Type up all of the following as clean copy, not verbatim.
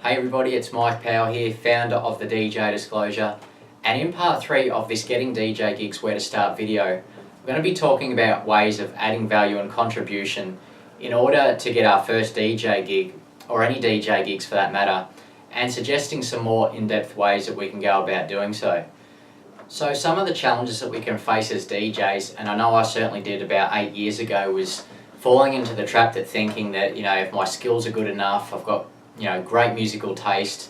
Hey everybody, it's Mike Powell here, founder of the DJ Disclosure, and in part 3 of this Getting DJ Gigs Where to Start video, we're going to be talking about ways of adding value and contribution in order to get our first DJ gig, or any DJ gigs for that matter, and suggesting some more in-depth ways that we can go about doing so. So some of the challenges that we can face as DJs, and I know I certainly did about 8 years ago, was falling into the trap that thinking that, if my skills are good enough, I've got great musical taste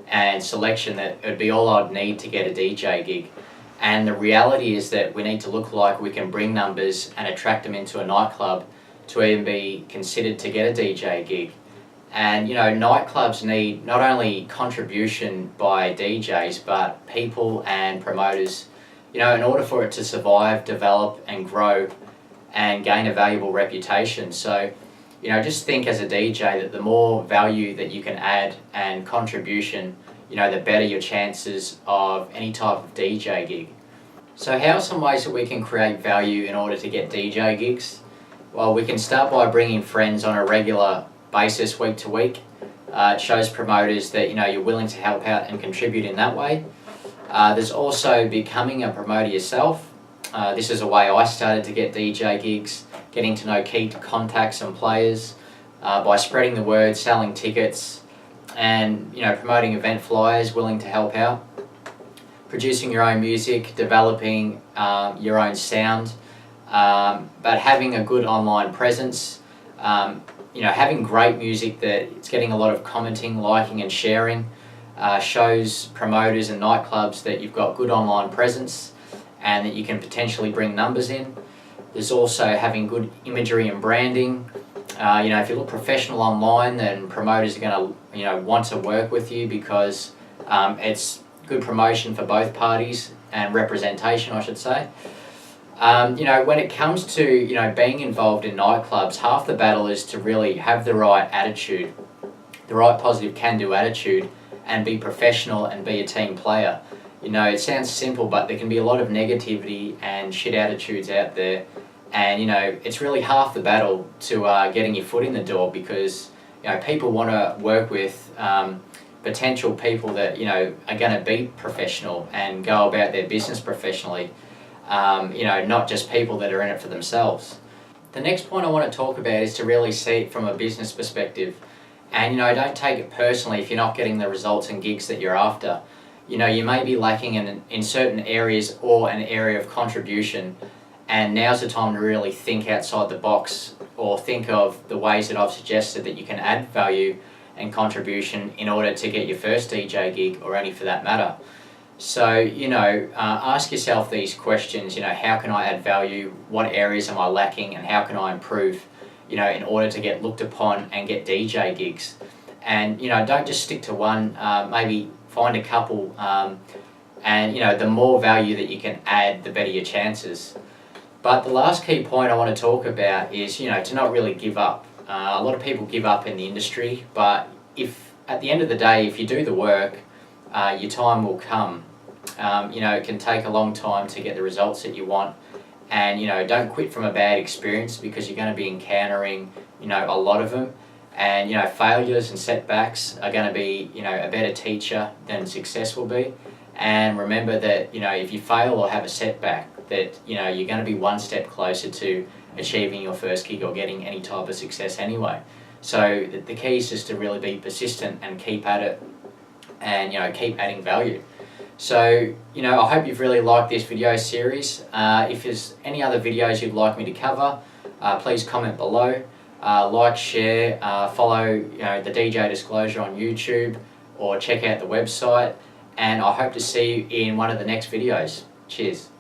and selection, that it would be all I'd need to get a DJ gig. And the reality is that we need to look like we can bring numbers and attract them into a nightclub to even be considered to get a DJ gig. And nightclubs need not only contribution by DJs, but people and promoters, in order for it to survive, develop and grow and gain a valuable reputation. So just think as a DJ that the more value that you can add and contribution, the better your chances of any type of DJ gig. So how are some ways that we can create value in order to get DJ gigs? Well, we can start by bringing friends on a regular basis, week to week. It shows promoters that you're willing to help out and contribute in that way. There's also becoming a promoter yourself. This is a way I started to get DJ gigs, getting to know key contacts and players by spreading the word, selling tickets, and promoting event flyers, willing to help out. Producing your own music, developing your own sound, but having a good online presence. Having great music that it's getting a lot of commenting, liking and sharing shows promoters and nightclubs that you've got good online presence and that you can potentially bring numbers in. There's also having good imagery and branding. If you look professional online, then promoters are going to want to work with you because it's good promotion for both parties and representation, I should say. When it comes to being involved in nightclubs, half the battle is to really have the right attitude, the right positive can-do attitude, and be professional and be a team player. It sounds simple, but there can be a lot of negativity and shit attitudes out there, and it's really half the battle to getting your foot in the door, because people want to work with potential people that are going to be professional and go about their business professionally. Not just people that are in it for themselves. The next point I want to talk about is to really see it from a business perspective, and don't take it personally if you're not getting the results and gigs that you're after. You may be lacking in certain areas or an area of contribution, and now's the time to really think outside the box, or think of the ways that I've suggested that you can add value and contribution in order to get your first DJ gig, or any for that matter. So, ask yourself these questions, how can I add value, what areas am I lacking, and how can I improve, in order to get looked upon and get DJ gigs. And, don't just stick to one, maybe find a couple, and the more value that you can add, the better your chances. But the last key point I want to talk about is, to not really give up. A lot of people give up in the industry, but if at the end of the day, if you do the work, your time will come. It can take a long time to get the results that you want, and don't quit from a bad experience, because you're going to be encountering a lot of them. And failures and setbacks are going to be a better teacher than success will be. And remember that if you fail or have a setback, that you're going to be one step closer to achieving your first gig or getting any type of success anyway. So the key is just to really be persistent and keep at it, and keep adding value. So I hope you've really liked this video series. If there's any other videos you'd like me to cover, please comment below. Like, share, follow the DJ Disclosure on YouTube, or check out the website, and I hope to see you in one of the next videos. Cheers.